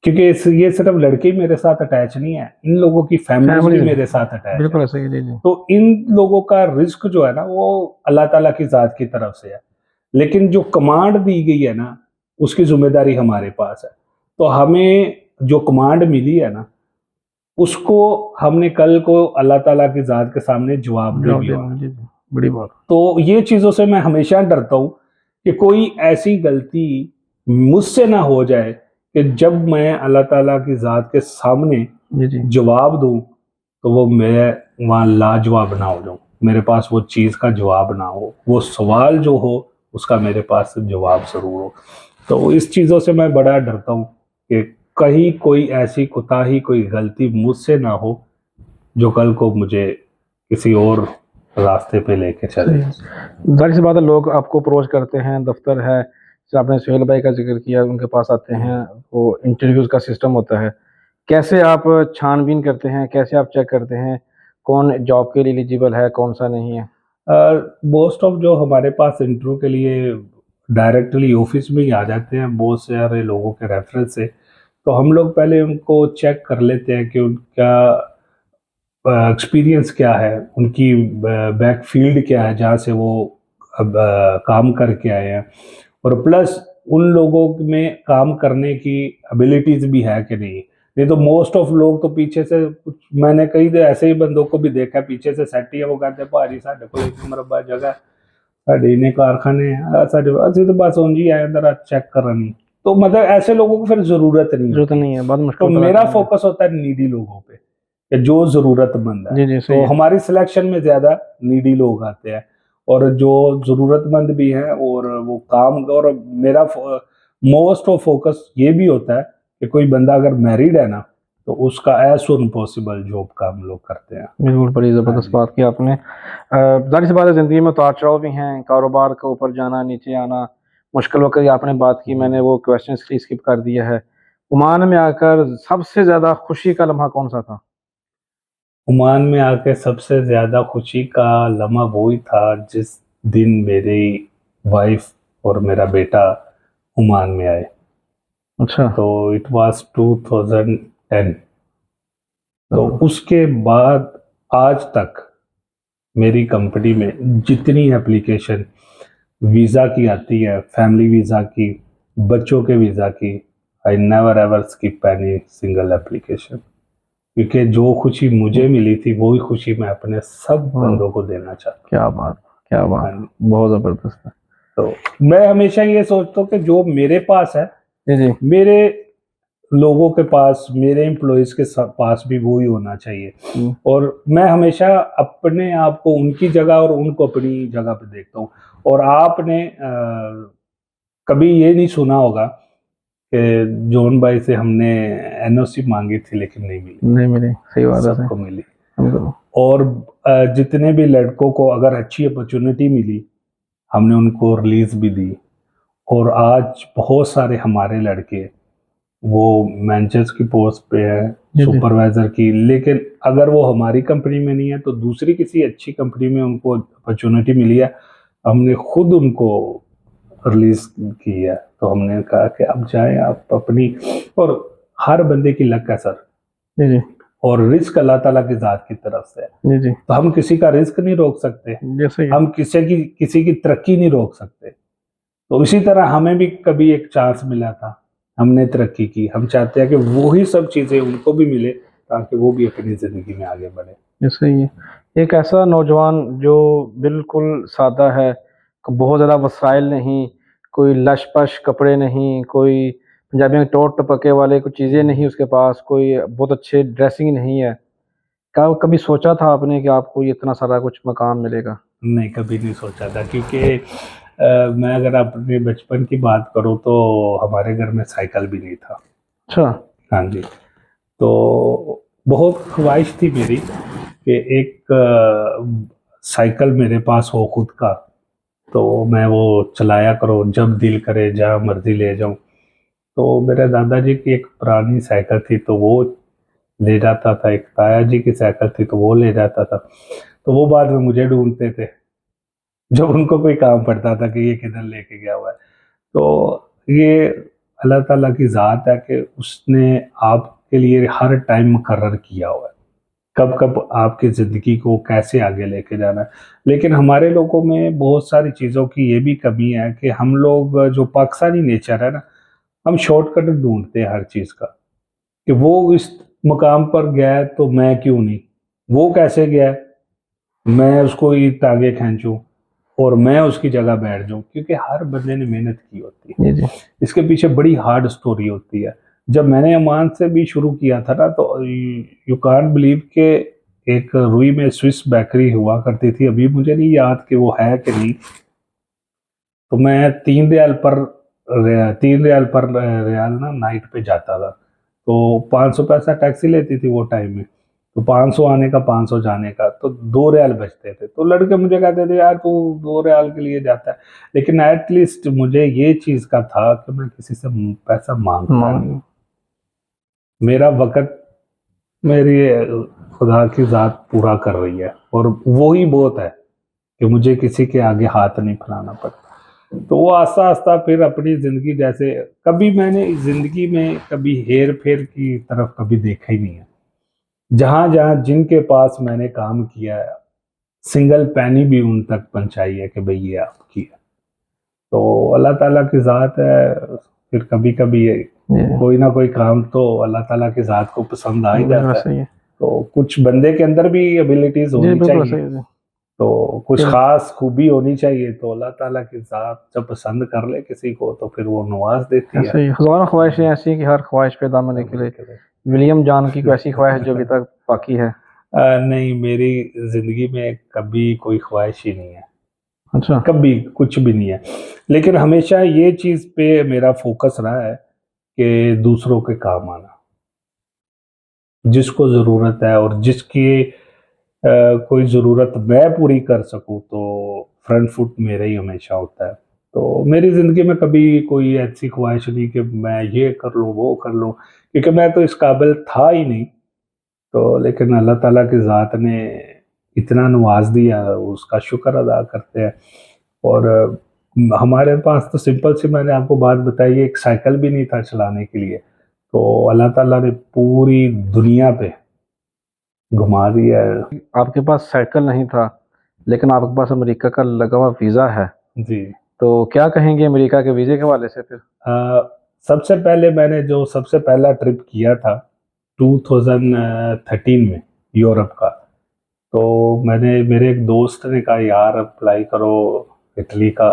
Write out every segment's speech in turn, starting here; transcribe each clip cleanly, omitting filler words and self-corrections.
क्योंकि ये सिर्फ लड़के ही मेरे साथ अटैच नहीं है, इन लोगों की फैमिली भी मेरे साथ अटैच है। बिल्कुल ऐसा ही। जी जी। तो इन लोगों का रिस्क जो है ना वो अल्लाह ताला की जात की तरफ से है, लेकिन जो कमांड दी गई है ना उसकी जिम्मेदारी हमारे पास है। तो हमें जो कमांड मिली है ना उसको हमने कल को अल्लाह ताला की जात के सामने जवाबदेह भी होना। जी जी, बड़ी बात। तो ये चीज़ों से मैं हमेशा डरता हूँ कि कोई ऐसी गलती मुझसे ना हो जाए कि जब मैं अल्लाह ताला की ज़ात के सामने जी जी। जवाब दूँ तो वो मैं वहाँ लाजवाब ना हो जाऊँ, मेरे पास वो चीज़ का जवाब ना हो, वो सवाल जो हो उसका मेरे पास जवाब ज़रूर हो। तो इस चीज़ों से मैं बड़ा डरता हूँ कि कहीं कोई ऐसी कोताही, कोई गलती मुझसे ना हो जो कल को मुझे किसी और रास्ते पे लेके चले। जाहिर सी बात है, लोग आपको अप्रोच करते हैं, दफ्तर है, जैसे आपने सुहेल भाई का जिक्र किया, उनके पास आते हैं, वो इंटरव्यूज का सिस्टम होता है। कैसे आप छानबीन करते हैं, कैसे आप चेक करते हैं कौन जॉब के लिए एलिजिबल है, कौन सा नहीं है? मोस्ट ऑफ जो हमारे पास इंटरव्यू के लिए डायरेक्टली ऑफिस में ही आ जाते हैं बहुत सारे लोगों के रेफरेंस से, तो हम लोग पहले उनको चेक कर लेते हैं कि उनका एक्सपीरियंस क्या है, उनकी बैक फील्ड क्या है जहाँ से वो अब काम करके आए हैं, और प्लस उन लोगों में काम करने की एबिलिटीज भी है कि नहीं तो मोस्ट ऑफ लोग तो पीछे से कुछ, मैंने कई ऐसे ही बंदों को भी देखा पीछे से सेट ही है, वो कहते हैं भाजी साढ़े को एक मरबा जगह साढ़े इन्हें कारखाने साढ़े असं तो बस उंजी आए अंदर चेक करनी। तो मतलब ऐसे लोगों को फिर जरूरत नहीं है, बहुत है। तो मुश्किल मेरा फोकस होता है नीडी लोगों पे कि जो जरूरतमंद है। जी जी, सही तो है। हमारी सिलेक्शन में ज्यादा नीडी लोग आते हैं और जो जरूरतमंद भी हैं और वो काम, और मेरा मोस्ट ऑफ फोकस ये भी होता है कि कोई बंदा अगर मैरिड है ना तो उसका एज सुन पॉसिबल जॉब का हम लोग करते हैं। बिल्कुल, बड़ी ज़बरदस्त बात की आपने। जाहिर सी बात है, ज़िंदगी में उतार चढ़ाव भी हैं, कारोबार का ऊपर जाना, नीचे आना, मुश्किल वक़्त की आपने बात की, मैंने वो क्वेश्चन स्किप कर दिया है। ओमान में आकर सबसे ज़्यादा खुशी का लम्हा कौन-सा था? ओमान में आके सबसे ज़्यादा खुशी का लम्हा वो ही था जिस दिन मेरी वाइफ और मेरा बेटा ओमान में आए। अच्छा। तो इट वाज 2010। तो ज़बरदस्त। उसके बाद आज तक मेरी कंपनी में जितनी एप्लीकेशन वीज़ा की आती है, फैमिली वीज़ा की, बच्चों के वीज़ा की, I never ever skip any single application, क्योंकि जो खुशी मुझे मिली थी वही खुशी मैं अपने सब बंदों को देना चाहता क्या बात, क्या हूँ। बात! हाँ जी। बहुत ज़बरदस्त है। तो मैं हमेशा ये सोचता हूँ कि जो मेरे पास है, जी, जी। मेरे लोगों के पास, मेरे एम्प्लॉयज़ के पास भी वो ही होना चाहिए। हुँ। और मैं हमेशा अपने आप को उनकी जगह और उनको अपनी जगह पे देखता हूँ। और आपने कभी ये नहीं सुना होगा कि जॉन भाई से हमने एनओसी मांगी थी लेकिन नहीं मिली, नहीं मिली, सही बात है, सही। सबको मिली। बिल्कुल। और जितने भी लड़कों को अगर अच्छी अपॉर्चुनिटी मिली हमने उनको रिलीज भी दी, और आज बहुत सारे हमारे लड़के वो मैनेजर्स की पोस्ट पे है, जी, जी। सुपरवाइजर की, लेकिन अगर वो हमारी कंपनी में नहीं है तो दूसरी किसी अच्छी कंपनी में उनको अपॉर्चुनिटी मिली है, हमने खुद उनको रिलीज की है। तो हमने कहा कि आप जाएं, आप अपनी, और हर बंदे की लक है सर, जी, जी। और रिस्क अल्लाह ताला की जात की तरफ से है। जी, जी। तो हम किसी का रिस्क नहीं रोक सकते, जी, सही है। हम किसी की तरक्की नहीं रोक सकते। तो इसी तरह हमें भी कभी एक चांस मिला था, हमने तरक्की की, हम चाहते हैं कि वही सब चीज़ें उनको भी मिले ताकि वो भी अपनी ज़िंदगी में आगे बढ़े। ये सही है। एक ऐसा नौजवान जो बिल्कुल सादा है, बहुत ज़्यादा वसाइल नहीं, कोई लश-पश कपड़े नहीं, कोई पंजाबी में टोट टपके वाले कुछ चीज़ें नहीं उसके पास, कोई बहुत अच्छे ड्रेसिंग नहीं है। क्या कभी सोचा था आपने कि आपको ये इतना सारा कुछ मकाम मिलेगा? नहीं, कभी नहीं सोचा था, क्योंकि मैं अगर अपने बचपन की बात करूँ तो हमारे घर में साइकिल भी नहीं था। अच्छा। हाँ जी। तो बहुत ख्वाहिश थी मेरी कि एक साइकिल मेरे पास हो खुद का, तो मैं वो चलाया करूँ, जब दिल करे जहाँ मर्ज़ी ले जाऊँ। तो मेरे दादाजी की एक पुरानी साइकिल थी तो वो ले जाता था, एक ताया जी की साइकिल थी तो वो ले जाता था। तो वो बाद में मुझे ढूँढते थे, जब उनको कोई काम पड़ता था कि ये किधर लेके गया हुआ है। तो ये अल्लाह ताला की ज़ात है कि उसने आपके लिए हर टाइम मुकर्रर किया हुआ है, कब कब आपकी ज़िंदगी को कैसे आगे लेके जाना है। लेकिन हमारे लोगों में बहुत सारी चीज़ों की ये भी कमी है कि हम लोग जो पाकिस्तानी नेचर है ना, हम शॉर्टकट ढूंढते हैं हर चीज़ का, कि वो इस मुकाम पर गया है तो मैं क्यों नहीं, वो कैसे गया है, मैं उसको ही आगे खींचूं और मैं उसकी जगह बैठ जाऊं, क्योंकि हर बंदे ने मेहनत की होती है, जी जी। इसके पीछे बड़ी हार्ड स्टोरी होती है। जब मैंने अमान से भी शुरू किया था ना, तो यू कांट बिलीव के एक रुई में स्विस बेकरी हुआ करती थी, अभी मुझे नहीं याद कि वो है कि नहीं। तो मैं 3 रियाल पर रियाल ना नाइट पे जाता था, तो 500 पैसा टैक्सी लेती थी वो टाइम में, तो 500 आने का 500 जाने का, तो 2 रियाल बचते थे। तो लड़के मुझे कहते थे यार तू 2 रियाल के लिए जाता है, लेकिन एटलीस्ट मुझे ये चीज़ का था कि मैं किसी से पैसा मांगता नहीं। मेरा वक़्त मेरी खुदा की ज़ात पूरा कर रही है, और वो ही बहुत है कि मुझे किसी के आगे हाथ नहीं फैलाना पड़ता। तो वो आस्ता-आस्ता फिर अपनी ज़िंदगी, जैसे कभी मैंने ज़िंदगी में कभी हेर-फेर की तरफ कभी देखा ही नहीं है। जहाँ-जहाँ जिनके पास मैंने काम किया है, सिंगल पैनी भी उन तक पहुँचाई है कि भई ये आपकी है। तो अल्लाह ताला की ज़ात है, फिर कभी-कभी कोई ना कोई काम तो अल्लाह ताला की ज़ात को पसंद आ ही जाता है। सही है। तो कुछ बंदे के अंदर भी एबिलिटीज़ जी होनी बिल्कुल चाहिए, सही है जी। तो कुछ फिर ख़ास खूबी होनी चाहिए, तो अल्लाह ताला की ज़ात जब पसंद कर ले किसी को तो फिर वो नवाज़ देती है। ऐसे ही हज़ारों ख्वाहिशें ऐसी हैं कि हर ख्वाहिश पे दामन निकले। विलियम जॉन की कोई ऐसी ख्वाहिश जो अभी तक बाकी है? नहीं, मेरी ज़िंदगी में कभी कोई ख्वाहिश ही नहीं है, अच्छा। कभी कुछ भी नहीं है। लेकिन हमेशा ये चीज़ पे मेरा फ़ोकस रहा है कि दूसरों के काम आना। जिसको ज़रूरत है और जिसकी कोई ज़रूरत मैं पूरी कर सकूँ, तो फ्रंट फुट मेरा ही हमेशा होता है। तो मेरी ज़िंदगी में कभी कोई ऐसी ख्वाहिश नहीं कि मैं ये कर लूँ, वो कर लूँ, क्योंकि मैं तो इस काबिल था ही नहीं। तो लेकिन अल्लाह ताला की ज़ात ने इतना नवाज़ दिया, उसका शुक्र अदा करते हैं। और हमारे पास तो सिंपल सी मैंने आपको बात बताई, एक साइकिल भी नहीं था चलाने के लिए, तो अल्लाह ताला ने पूरी दुनिया पे घुमा दिया है। आपके पास साइकिल नहीं था, लेकिन आपके पास अमेरिका का लगा हुआ वीज़ा है। जी। तो क्या कहेंगे अमेरिका के वीज़े के हवाले से फिर? सबसे पहले मैंने जो सबसे पहला ट्रिप किया था 2013 में यूरोप का, तो मैंने, मेरे एक दोस्त ने कहा यार अप्लाई करो इटली का,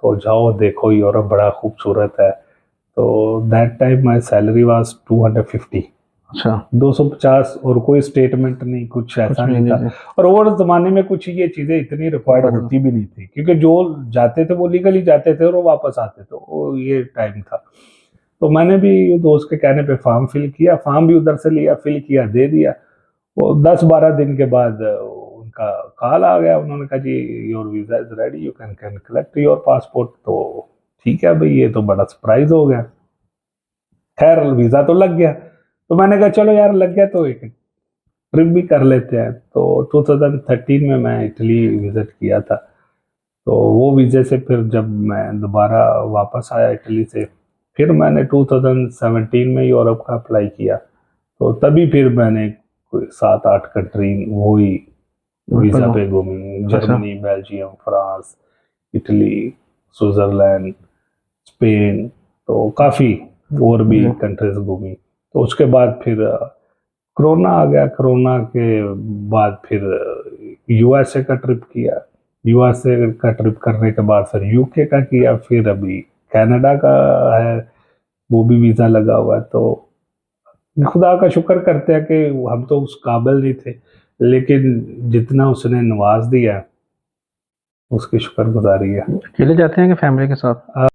तो जाओ देखो यूरोप बड़ा खूबसूरत है। तो that time my salary was 250, अच्छा। 250, और कोई स्टेटमेंट नहीं, कुछ कुछ ऐसा नहीं, नहीं जी, था। जी। और वो ज़माने में कुछ ये चीज़ें इतनी रिक्वायर्ड बदल होती भी नहीं थी, क्योंकि जो जाते थे वो लीगली जाते थे और वो वापस आते थे, वो ये टाइम था। तो मैंने भी दोस्त के कहने पे फॉर्म फिल किया, फॉर्म भी उधर से लिया, फिल किया, दे दिया। वो 10-12 दिन के बाद उनका कॉल आ गया, उन्होंने कहा जी your visa is ready, you can collect your passport. तो ठीक है भाई, ये तो बड़ा सरप्राइज़ हो गया। खैर वीज़ा तो लग गया, तो मैंने कहा चलो यार लग गया तो एक ट्रिप भी कर लेते हैं। तो 2013 में मैं इटली विज़िट किया था। तो वो वीज़े से फिर जब मैं दोबारा वापस आया इटली से, फिर मैंने 2017 में यूरोप का अप्लाई किया। तो तभी फिर मैंने कोई 7-8 कंट्री वही वीज़ा पे घूमी, अच्छा। Germany, Belgium, France, Italy, Switzerland, Spain, तो काफ़ी और भी जी। कंट्रीज़ घूमी। तो उसके बाद फिर कोरोना आ गया, कोरोना के बाद फिर यूएसए का ट्रिप किया। यूएसए का ट्रिप करने के बाद फिर यूके का किया, फिर अभी कनाडा का है, वो भी वीज़ा लगा हुआ है। तो खुदा का शुक्र करते हैं कि हम तो उस काबिल नहीं थे, लेकिन जितना उसने नवाज़ दिया, उसकी शुक्रगुज़ारी है। अकेले जाते हैं कि फैमिली के साथ?